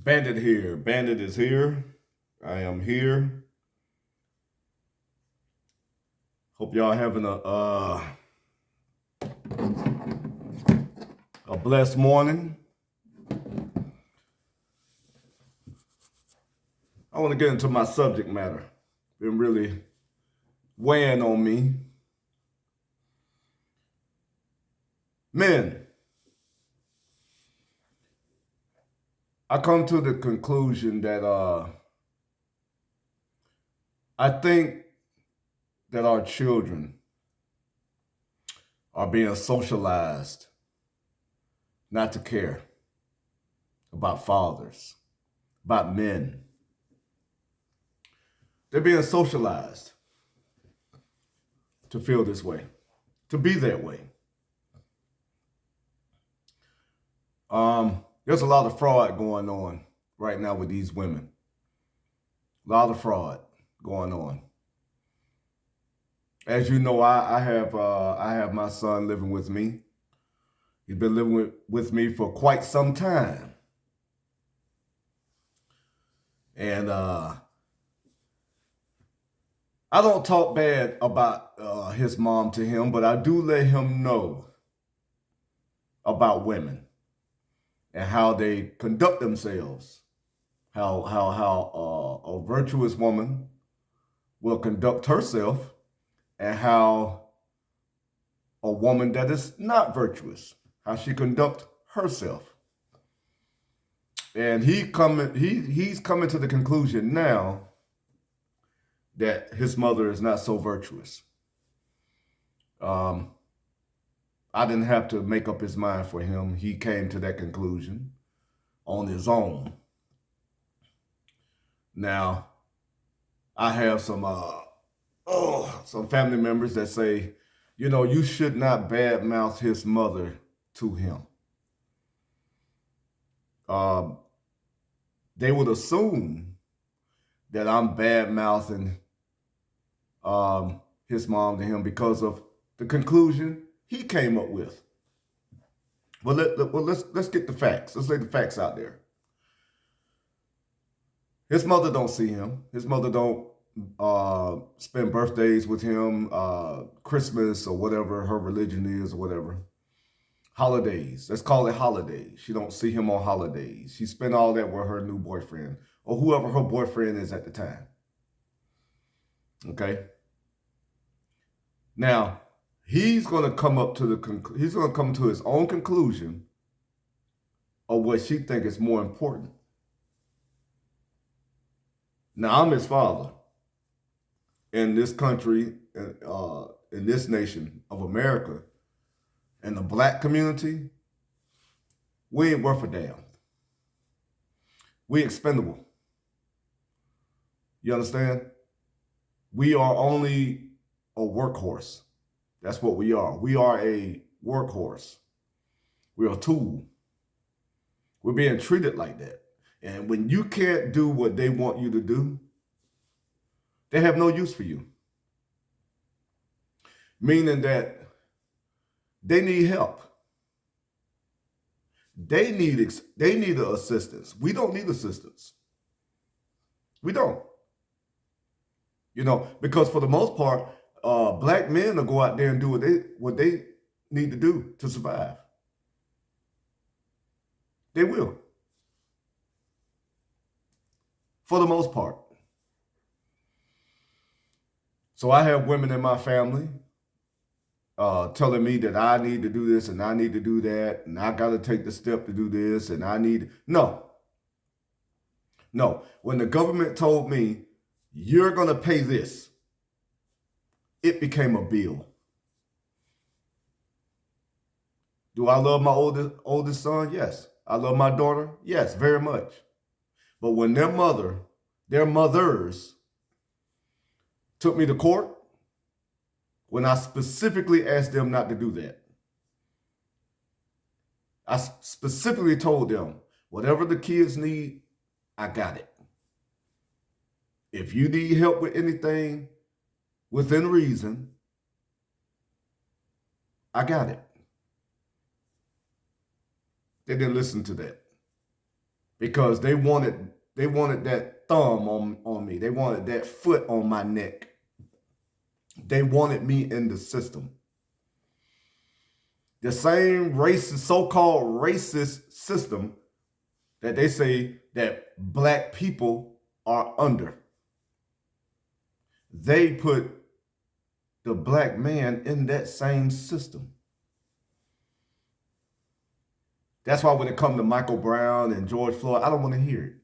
Bandit here. Bandit is here. I am here. Hope y'all having a blessed morning. I want to get into my subject matter. Been really weighing on me. Men, I come to the conclusion that I think that our children are being socialized not to care about fathers, about men. They're being socialized to feel this way, to be that way. There's a lot of fraud going on right now with these women. A lot of fraud going on. As you know, I have my son living with me. He's been living with me for quite some time. And I don't talk bad about his mom to him, but I do let him know about women and how they conduct themselves. How a virtuous woman will conduct herself, and how a woman that is not virtuous, how she conduct herself. And he's coming to the conclusion now that his mother is not so virtuous. I didn't have to make up his mind for him. He came to that conclusion on his own. Now, I have some family members that say, you should not badmouth his mother to him. They would assume that I'm bad-mouthing his mom to him because of the conclusion he came up with. Well, let's get the facts. Let's lay the facts out there. His mother don't see him. His mother don't spend birthdays with him, Christmas or whatever her religion is or whatever. Holidays. Let's call it holidays. She don't see him on holidays. She spent all that with her new boyfriend or whoever her boyfriend is at the time. Okay. Now, he's going to come to his own conclusion of what she thinks is more important. Now, I'm his father. In this country, in this nation of America, in the black community, we ain't worth a damn. We expendable. You understand? We are only a workhorse. That's what we are. We are a workhorse. We're a tool. We're being treated like that. And when you can't do what they want you to do, they have no use for you. Meaning that they need help. They need assistance. We don't need assistance. We don't. Because for the most part, black men will go out there and do what they need to do to survive. They will. For the most part. So I have women in my family telling me that I need to do this and I need to do that and I got to take the step to do this and I need... No. When the government told me, you're going to pay this, it became a bill. Do I love my oldest son? Yes. I love my daughter? Yes, very much. But when their mothers took me to court, when I specifically asked them not to do that, I specifically told them, whatever the kids need, I got it. If you need help with anything within reason, I got it. They didn't listen to that. because they wanted that thumb on me. They wanted that foot on my neck. They wanted me in the system. The same racist, so-called racist system that they say that black people are under. They put the black man in that same system. That's why when it comes to Michael Brown and George Floyd, I don't want to hear it.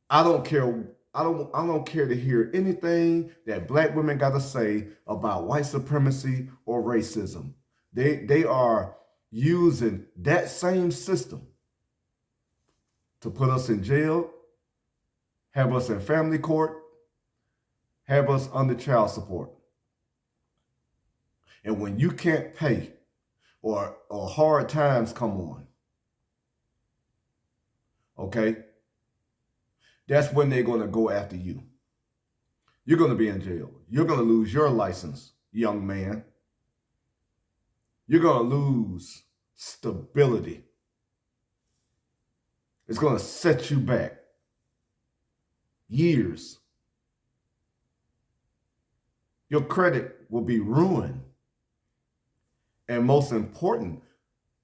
I don't care. I don't care to hear anything that black women got to say about white supremacy or racism. They are using that same system to put us in jail, have us in family court, have us under child support. And when you can't pay or hard times come on, okay, that's when they're going to go after you. You're going to be in jail. You're going to lose your license, young man. You're going to lose stability. It's going to set you back years. Your credit will be ruined. And most important,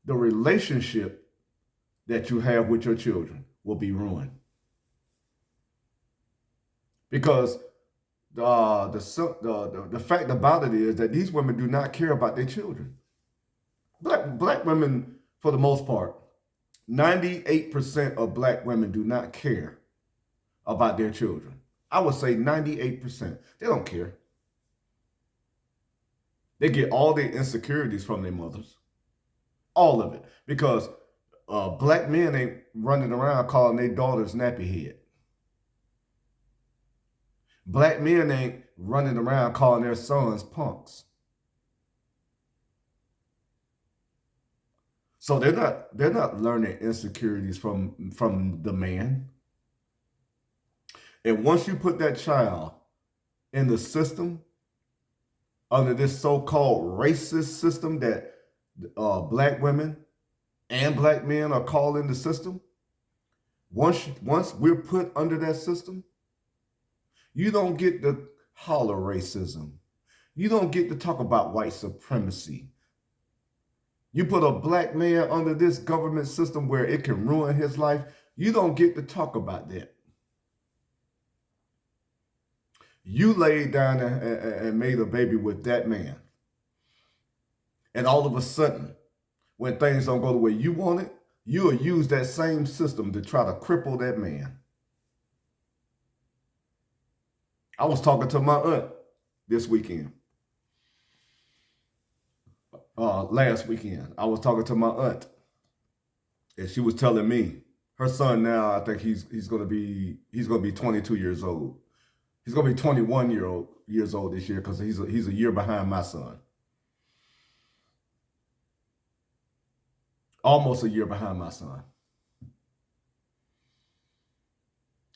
the relationship that you have with your children will be ruined. Because the fact about it is that these women do not care about their children. Black women, for the most part, 98% of black women do not care about their children. I would say 98%. They don't care. They get all their insecurities from their mothers. All of it. Because black men ain't running around calling their daughters nappy head. Black men ain't running around calling their sons punks. So they're not learning insecurities from the man. And once you put that child in the system, under this so-called racist system that black women and black men are calling the system, once we're put under that system, you don't get to holler racism. You don't get to talk about white supremacy. You put a black man under this government system where it can ruin his life, you don't get to talk about that. You laid down and made a baby with that man. And all of a sudden, when things don't go the way you want it, you'll use that same system to try to cripple that man. I was talking to my aunt this weekend. Last weekend, I was talking to my aunt, and she was telling me her son now. I think he's gonna be 22 years old. He's gonna be 21 years old this year because he's a year behind my son. Almost a year behind my son.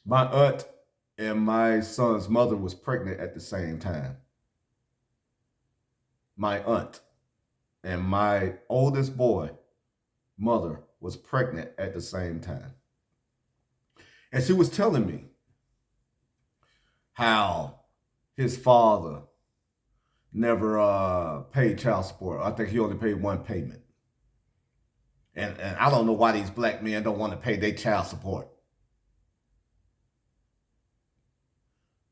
My aunt and my son's mother was pregnant at the same time. My aunt and my oldest boy mother was pregnant at the same time. And she was telling me how his father never paid child support. I think he only paid one payment. And I don't know why these black men don't want to pay their child support.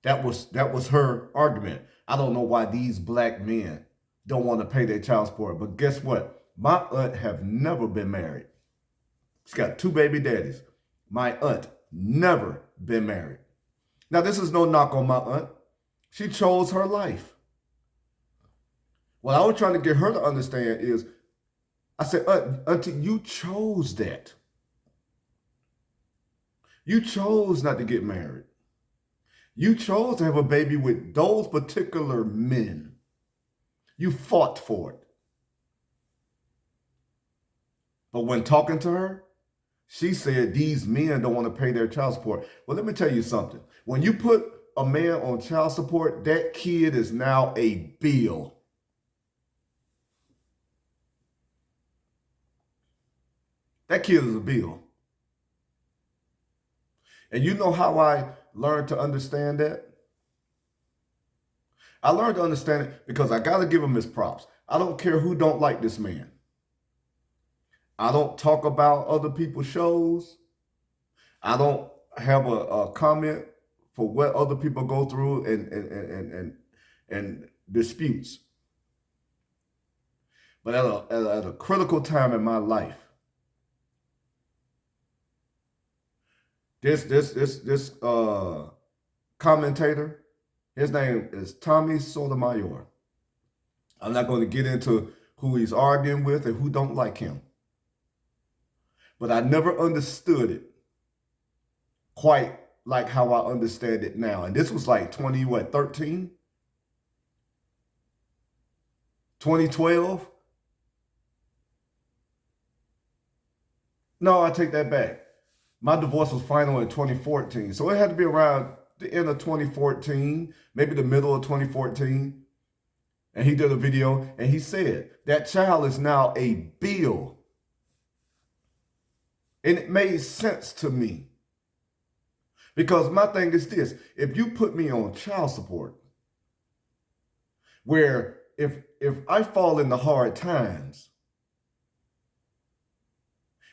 That was her argument. I don't know why these black men don't want to pay their child support. But guess what? My aunt have never been married. She's got 2 baby daddies. My aunt never been married. Now, this is no knock on my aunt. She chose her life. What I was trying to get her to understand is, I said, Auntie, you chose that. You chose not to get married. You chose to have a baby with those particular men. You fought for it. But when talking to her, she said these men don't want to pay their child support. Well, let me tell you something. When you put a man on child support, that kid is now a bill. That kid is a bill. And you know how I learned to understand that? I learned to understand it because I got to give him his props. I don't care who don't like this man. I don't talk about other people's shows. I don't have a comment for what other people go through and disputes. But at a critical time in my life, this commentator, his name is Tommy Sotomayor. I'm not going to get into who he's arguing with and who don't like him. But I never understood it quite like how I understand it now. And this was like 2013? 2012? No, I take that back. My divorce was final in 2014. So it had to be around the end of 2014, maybe the middle of 2014. And he did a video and he said, that child is now a bill. And it made sense to me. Because my thing is this, if you put me on child support, where if I fall into hard times,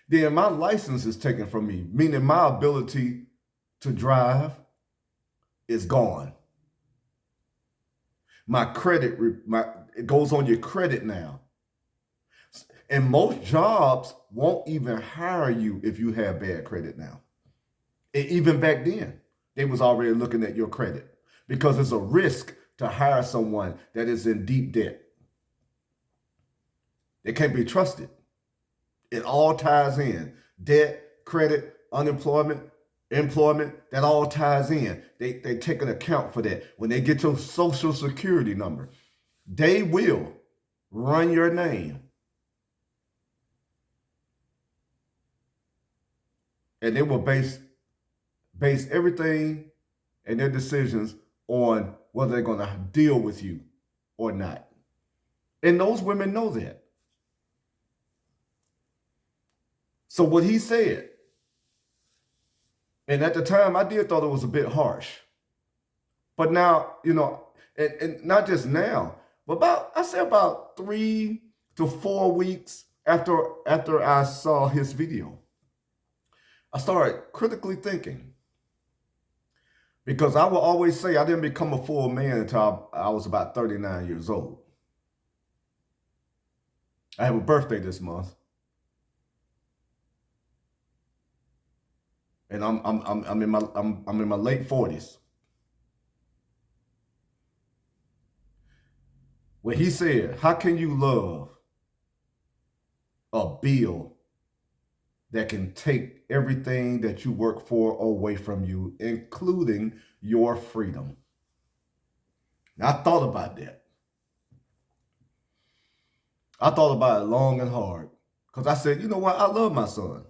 then my license is taken from me, meaning my ability to drive is gone. My credit, it goes on your credit now. And most jobs won't even hire you if you have bad credit now. And even back then, they was already looking at your credit because it's a risk to hire someone that is in deep debt. They can't be trusted. It all ties in. Debt, credit, unemployment, employment, that all ties in. They take an account for that. When they get your social security number, they will run your name. And they will base everything and their decisions on whether they're going to deal with you or not. And those women know that. So what he said, and at the time I did thought it was a bit harsh. But now, you know, and not just now, but about 3 to 4 weeks after I saw his video, I started critically thinking. Because I will always say I didn't become a full man until I was about 39 years old. I have a birthday this month. And I'm in my late 40s. When he said, how can you love a bill that can take everything that you work for away from you, including your freedom? Now, I thought about that. I thought about it long and hard because I said, you know what? I love my son.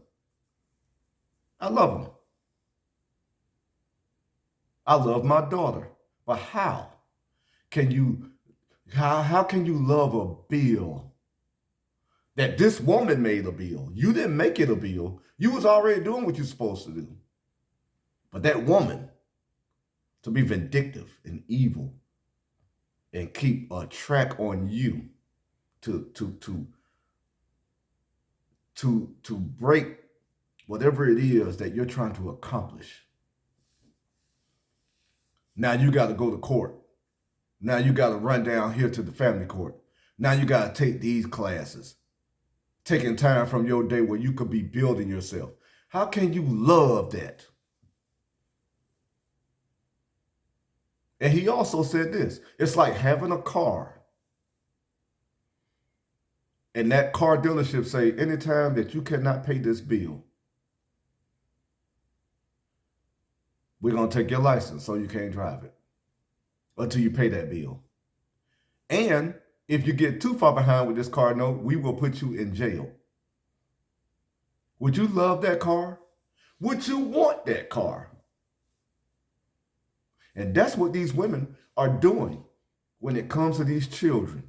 I love him. I love my daughter. But how can you love a bill that this woman made a bill? You didn't make it a bill. You was already doing what you're supposed to do. But that woman, to be vindictive and evil and keep a track on you to break whatever it is that you're trying to accomplish. Now you got to go to court. Now you got to run down here to the family court. Now you got to take these classes, taking time from your day where you could be building yourself. How can you love that? And he also said this, it's like having a car. And that car dealership say, anytime that you cannot pay this bill, we're going to take your license so you can't drive it until you pay that bill. And if you get too far behind with this car note, we will put you in jail. Would you love that car? Would you want that car? And that's what these women are doing when it comes to these children.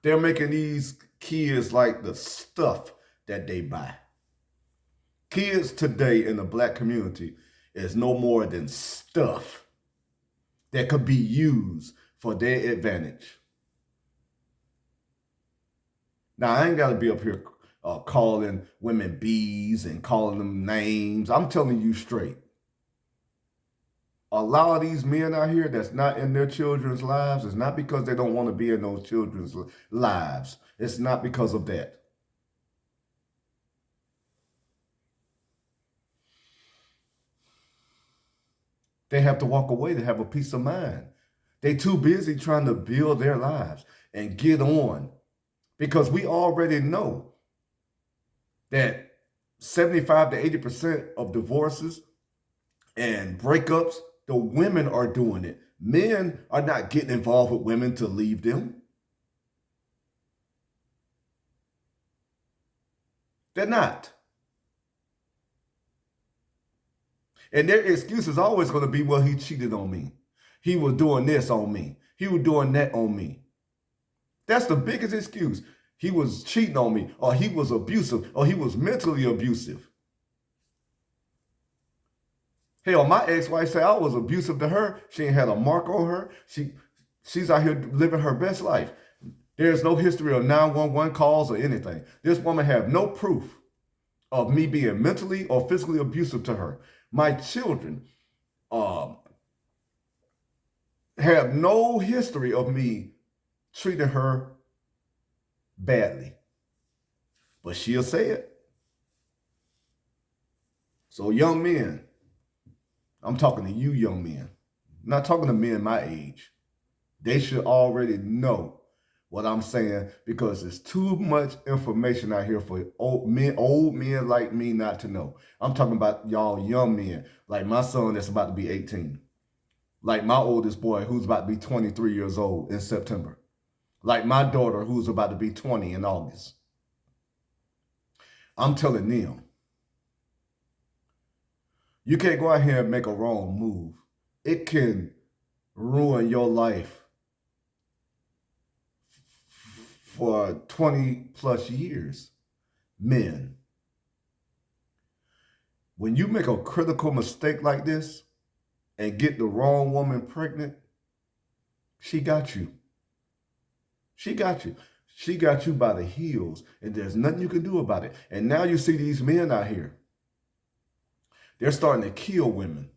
They're making these kids like the stuff that they buy. Kids today in the black community is no more than stuff that could be used for their advantage. Now, I ain't got to be up here calling women bees and calling them names. I'm telling you straight. A lot of these men out here that's not in their children's lives is not because they don't want to be in those children's lives. It's not because of that. They have to walk away to have a peace of mind. They too busy trying to build their lives and get on. Because we already know that 75 to 80% of divorces and breakups, the women are doing it. Men are not getting involved with women to leave them. They're not. And their excuse is always going to be, well, he cheated on me. He was doing this on me. He was doing that on me. That's the biggest excuse. He was cheating on me, or he was abusive, or he was mentally abusive. Hell, my ex-wife said I was abusive to her. She ain't had a mark on her. She's out here living her best life. There's no history of 911 calls or anything. This woman have no proof of me being mentally or physically abusive to her. My children have no history of me treating her badly. But she'll say it. So young men, I'm talking to you young men. I'm not talking to men my age. They should already know what I'm saying because there's too much information out here for old men like me not to know. I'm talking about y'all young men, like my son that's about to be 18. Like my oldest boy who's about to be 23 years old in September. Like my daughter who's about to be 20 in August. I'm telling them, you can't go out here and make a wrong move. It can ruin your life for 20 plus years. Men, when you make a critical mistake like this and get the wrong woman pregnant, she got you. She got you. She got you by the heels, and there's nothing you can do about it. And now you see these men out here. They're starting to kill women.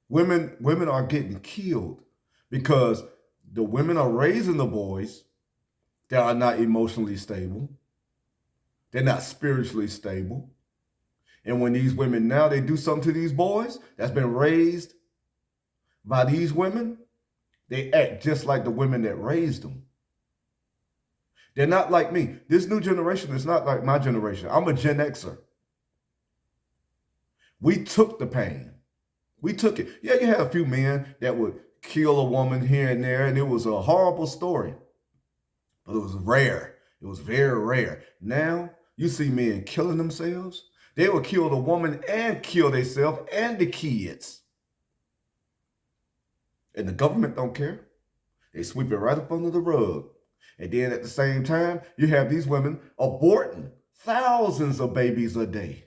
Women are getting killed because the women are raising the boys that are not emotionally stable. They're not spiritually stable. And when these women now, they do something to these boys that's been raised by these women, they act just like the women that raised them. They're not like me. This new generation is not like my generation. I'm a Gen Xer. We took the pain. We took it. Yeah, you had a few men that would kill a woman here and there, and it was a horrible story. But it was rare. It was very rare. Now, you see men killing themselves. They will kill the woman and kill themselves and the kids. And the government don't care. They sweep it right up under the rug. And then at the same time, you have these women aborting thousands of babies a day.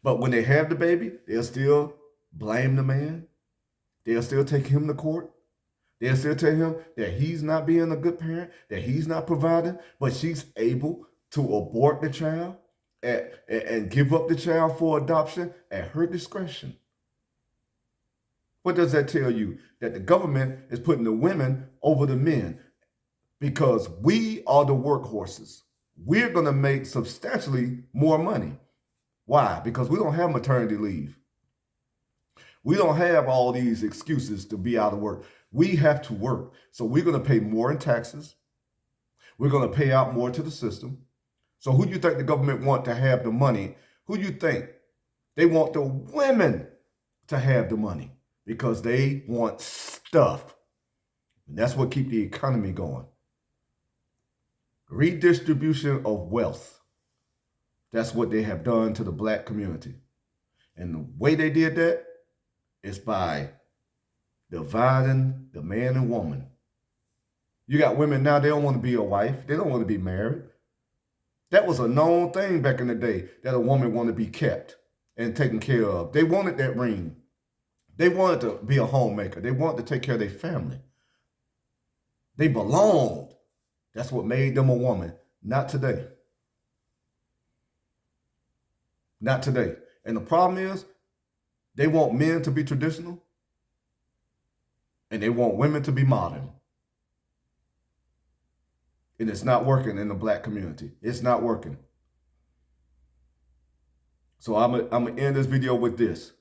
But when they have the baby, they'll still blame the man. They'll still take him to court. They'll still tell him that he's not being a good parent, that he's not providing, but she's able to abort the child and give up the child for adoption at her discretion. What does that tell you? That the government is putting the women over the men because we are the workhorses. We're going to make substantially more money. Why? Because we don't have maternity leave. We don't have all these excuses to be out of work. We have to work. So we're going to pay more in taxes. We're going to pay out more to the system. So who do you think the government want to have the money? Who do you think? They want the women to have the money because they want stuff. And that's what keeps the economy going. Redistribution of wealth. That's what they have done to the black community. And the way they did that is by dividing the man and woman. You got women now, they don't want to be a wife. They don't want to be married. That was a known thing back in the day, that a woman wanted to be kept and taken care of. They wanted that ring. They wanted to be a homemaker. They wanted to take care of their family. They belonged. That's what made them a woman. Not today. Not today. And the problem is, they want men to be traditional and they want women to be modern. And it's not working in the black community. It's not working. So I'm going to end this video with this.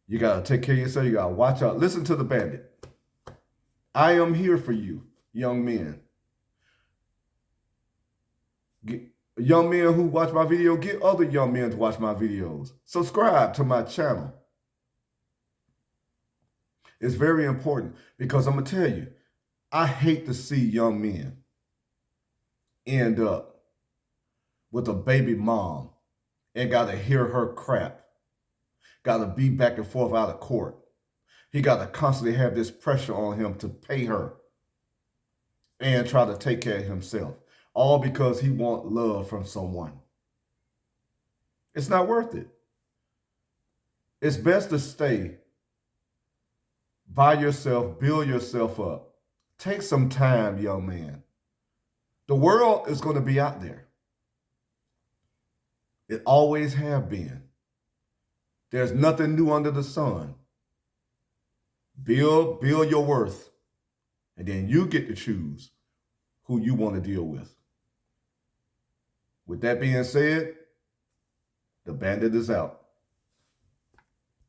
You got to take care of yourself. You got to watch out. Listen to the bandit. I am here for you, young men. Young men who watch my video, get other young men to watch my videos. Subscribe to my channel. It's very important because I'm going to tell you, I hate to see young men end up with a baby mom and got to hear her crap. Got to be back and forth out of court. He got to constantly have this pressure on him to pay her and try to take care of himself. All because he wants love from someone. It's not worth it. It's best to stay by yourself, build yourself up. Take some time, young man. The world is going to be out there. It always have been. There's nothing new under the sun. Build your worth, and then you get to choose who you want to deal with. With that being said, the bandit is out.